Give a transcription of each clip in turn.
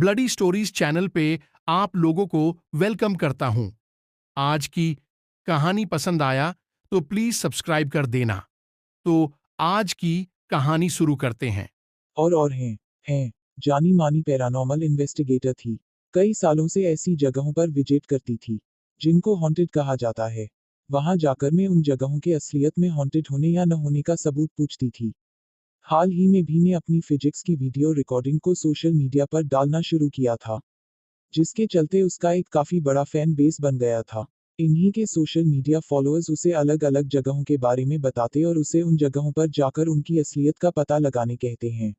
Bloody stories channel पे आप लोगों को वेलकम करता हूं। आज की कहानी पसंद आया तो प्लीज सब्सक्राइब कर देना। तो आज की कहानी शुरू करते हैं। और हैं जानी मानी पैरानॉर्मल इन्वेस्टिगेटर थी। कई सालों से ऐसी जगहों पर विजिट करती थी जिनको हॉन्टेड कहा जाता है। वहां जाकर मैं उन जगहों के असलियत में हॉन्टेड होने या न होने का सबूत पूछती थी। हाल ही में भी ने अपनी फिजिक्स की वीडियो रिकॉर्डिंग को सोशल मीडिया पर डालना शुरू किया था, जिसके चलते उसका एक काफी बड़ा फैन बेस बन गया था। इन्हीं के सोशल मीडिया फॉलोअर्स उसे अलग अलग जगहों के बारे में बताते और उसे उन जगहों पर जाकर उनकी असलियत का पता लगाने कहते हैं।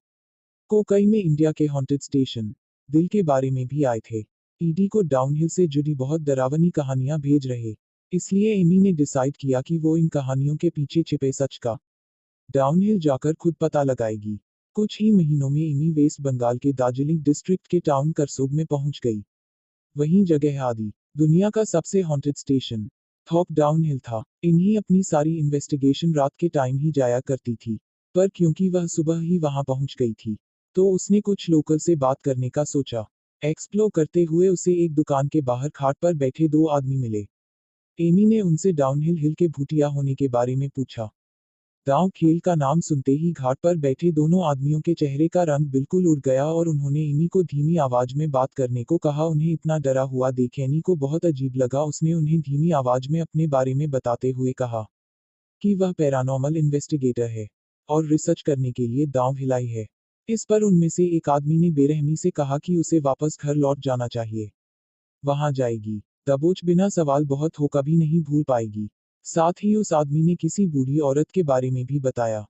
कोकई में इंडिया के हॉन्टेड स्टेशन दिल के बारे में भी आए थे। ईडी को डाउनहिल से जुड़ी बहुत डरावनी कहानियां भेज रहे, इसलिए एमी ने डिसाइड किया कि वो इन कहानियों के पीछे छिपे सच का डाउनहिल जाकर खुद पता लगाएगी। कुछ ही महीनों में एमी वेस्ट बंगाल के दार्जिलिंग डिस्ट्रिक्ट के टाउन करसोग में पहुंच गई। वहीं जगह आदि दुनिया का सबसे हॉन्टेड स्टेशन थॉप डाउनहिल था। इन्हीं अपनी सारी इन्वेस्टिगेशन रात के टाइम ही जाया करती थी, पर क्योंकि वह सुबह ही वहां पहुंच गई थी तो उसने कुछ लोकल से बात करने का सोचा। एक्सप्लोर करते हुए उसे एक दुकान के बाहर खाट पर बैठे दो आदमी मिले। एमी ने उनसे डाउनहिल हिल के भूतिया होने के बारे में पूछा। दांव खेल का नाम सुनते ही घाट पर बैठे दोनों आदमियों के चेहरे का रंग बिल्कुल उड़ गया और उन्होंने एमी को धीमी आवाज में बात करने को कहा। उन्हें इतना डरा हुआ देख एमी को बहुत अजीब लगा। उसने उन्हें धीमी आवाज में अपने बारे में बताते हुए कहा कि वह पैरानॉर्मल इन्वेस्टिगेटर है और रिसर्च करने के लिए दांव हिलाई है। इस पर उनमें से एक आदमी ने बेरहमी से कहा कि उसे वापस घर लौट जाना चाहिए। वहां जाएगी दबोच बिना सवाल बहुत हो कभी नहीं भूल पाएगी। साथ ही उस आदमी ने किसी बूढ़ी औरत के बारे में भी बताया,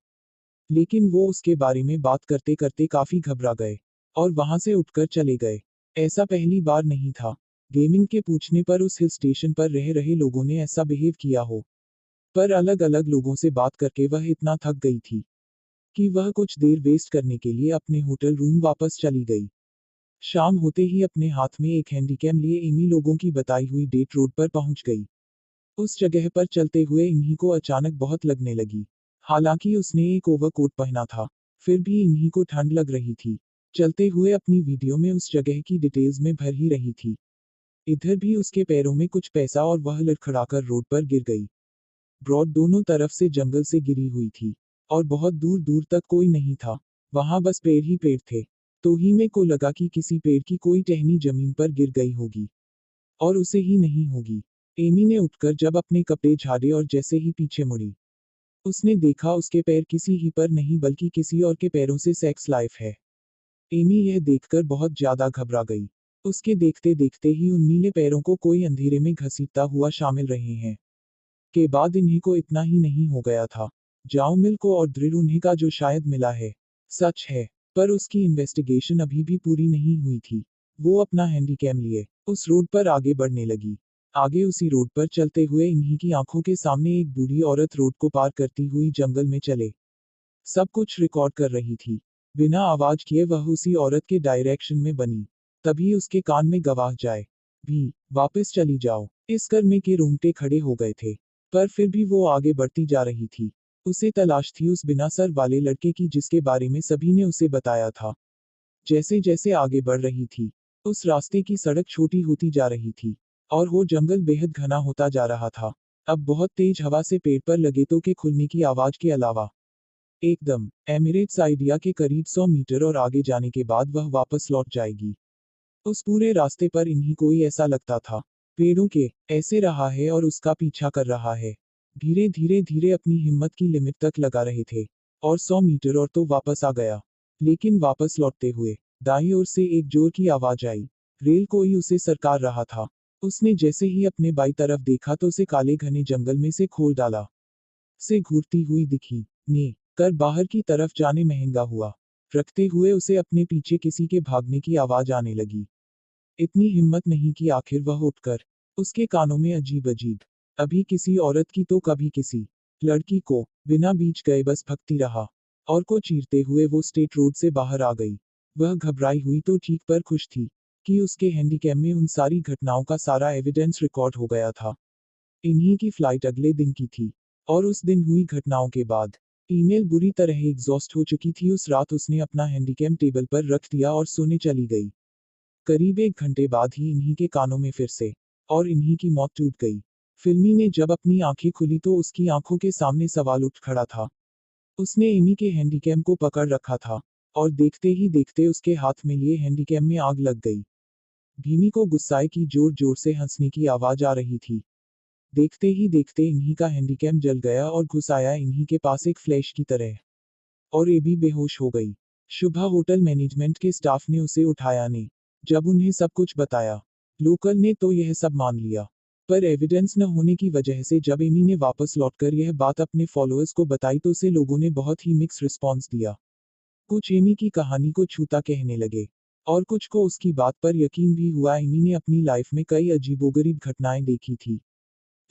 लेकिन वो उसके बारे में बात करते करते काफी घबरा गए और वहां से उठकर चले गए। ऐसा पहली बार नहीं था गेमिंग के पूछने पर उस हिल स्टेशन पर रह रहे लोगों ने ऐसा बिहेव किया हो, पर अलग अलग लोगों से बात करके वह इतना थक गई थी कि वह कुछ देर वेस्ट करने के लिए अपने होटल रूम वापस चली गई। शाम होते ही अपने हाथ में एक हैंडीकैम लिए एमी लोगों की बताई हुई डेट रोड पर पहुंच गई। उस जगह पर चलते हुए इन्हीं को अचानक बहुत लगने लगी। हालांकि उसने एक ओवरकोट पहना था, फिर भी इन्हीं को ठंड लग रही थी। चलते हुए अपनी वीडियो में उस जगह की डिटेल्स में भर ही रही थी। इधर भी उसके पैरों में कुछ पैसा और वह लड़खड़ाकर रोड पर गिर गई। ब्रॉड दोनों तरफ से जंगल से घिरी हुई थी और बहुत दूर दूर तक कोई नहीं था। वहां बस पेड़ ही पेड़ थे। तो ही में को लगा कि किसी पेड़ की कोई टहनी जमीन पर गिर गई होगी और उसे ही नहीं होगी। एमी ने उठकर जब अपने कपड़े झाड़े और जैसे ही पीछे मुड़ी, उसने देखा उसके पैर किसी ही पर नहीं बल्कि किसी और के पैरों से सेक्स लाइफ है। एमी यह देखकर बहुत ज्यादा घबरा गई। उसके देखते देखते ही उन नीले पैरों को कोई अंधेरे में घसीटता हुआ शामिल रहे हैं। के बाद इन्हीं को इतना ही नहीं हो गया था। जाओ मिल को और दृढ़ उन्हें का जो शायद मिला है सच है, पर उसकी इन्वेस्टिगेशन अभी भी पूरी नहीं हुई थी। वो अपना हैंडीकैम लिए उस रोड पर आगे बढ़ने लगी। आगे उसी रोड पर चलते हुए इन्हीं की आंखों के सामने एक बूढ़ी औरत रोड को पार करती हुई जंगल में चले सब कुछ रिकॉर्ड कर रही थी। बिना आवाज किए वह उसी औरत के डायरेक्शन में बनी। तभी उसके कान में गवाह जाए भी वापस चली जाओ इस कर्मे के रोंगटे खड़े हो गए थे, पर फिर भी वो आगे बढ़ती जा रही थी। उसे तलाश थी उस बिना सर वाले लड़के की जिसके बारे में सभी ने उसे बताया था। जैसे जैसे आगे बढ़ रही थी, उस रास्ते की सड़क छोटी होती जा रही थी और वो जंगल बेहद घना होता जा रहा था। अब बहुत तेज हवा से पेड़ पर लगे तो के खुलने की आवाज के अलावा एकदम एमिरेट्स आइडिया के करीब 100 मीटर और आगे जाने के बाद वह वापस लौट जाएगी। उस पूरे रास्ते पर इन्हीं कोई ऐसा लगता था पेड़ों के ऐसे रहा है और उसका पीछा कर रहा है। धीरे धीरे धीरे अपनी हिम्मत की लिमिट तक लगा रहे थे और 100 मीटर और तो वापस आ गया। लेकिन वापस लौटते हुए दाईं ओर से एक जोर की आवाज आई। रेल कोई उसे सरकार रहा था। उसने जैसे ही अपने बाई तरफ देखा तो उसे काले घने जंगल में से खोल डाला से घूरती हुई दिखी ने कर बाहर की तरफ जाने महंगा हुआ रखते हुए उसे अपने पीछे किसी के भागने की आवाज आने लगी। इतनी हिम्मत नहीं कि आखिर वह उठकर उसके कानों में अजीब अजीब अभी किसी औरत की तो कभी किसी लड़की को बिना बीच गए बस भगती रहा और को चीरते हुए वो स्टेट रोड से बाहर आ गई। वह घबराई हुई तो ठीक पर खुश थी कि उसके हैंडीकैम में उन सारी घटनाओं का सारा एविडेंस रिकॉर्ड हो गया था। इन्हीं की फ्लाइट अगले दिन की थी और उस दिन हुई घटनाओं के बाद ईमेल बुरी तरह एग्जॉस्ट हो चुकी थी। उस रात उसने अपना हैंडीकैम टेबल पर रख दिया और सोने चली गई। करीब 1 घंटे बाद ही इन्हीं के कानों में फिर से और इन्हीं की मौत टूट गई। फिल्मी ने जब अपनी आंखें खुली तो उसकी आंखों के सामने सवाल उठ खड़ा था। उसने एमी के हैंडीकैम को पकड़ रखा था और देखते ही देखते उसके हाथ में लिए हैंडीकैम में आग लग गई। भीमी को गुस्साए की जोर जोर से हंसने की आवाज आ रही थी। देखते ही देखते इन्हीं का हैंडीकैम जल गया और घुस आया इन्हीं के पास एक फ्लैश की तरह, और एबी बेहोश हो गई। शुभा होटल मैनेजमेंट के स्टाफ ने उसे उठाया ने जब उन्हें सब कुछ बताया। लोकल ने तो यह सब मान लिया, पर एविडेंस न होने की वजह से जब एमी ने वापस लौटकर यह बात अपने फॉलोअर्स को बताई तो उसे लोगों ने बहुत ही मिक्स रिस्पॉन्स दिया। कुछ एमी की कहानी को छूता कहने लगे और कुछ को उसकी बात पर यकीन भी हुआ। एमी ने अपनी लाइफ में कई अजीबोगरीब घटनाएं देखी थी,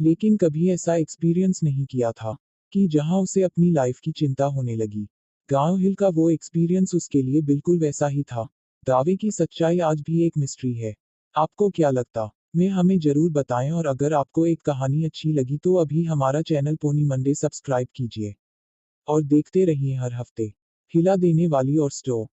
लेकिन कभी ऐसा एक्सपीरियंस नहीं किया था कि जहां उसे अपनी लाइफ की चिंता होने लगी। गांव हिल का वो एक्सपीरियंस उसके लिए बिल्कुल वैसा ही था। दावे की सच्चाई आज भी एक मिस्ट्री है। आपको क्या लगता में हमें जरूर बताएं, और अगर आपको एक कहानी अच्छी लगी तो अभी हमारा चैनल पोनी मंडे सब्सक्राइब कीजिए और देखते रहिए हर हफ्ते हिला देने वाली और स्टो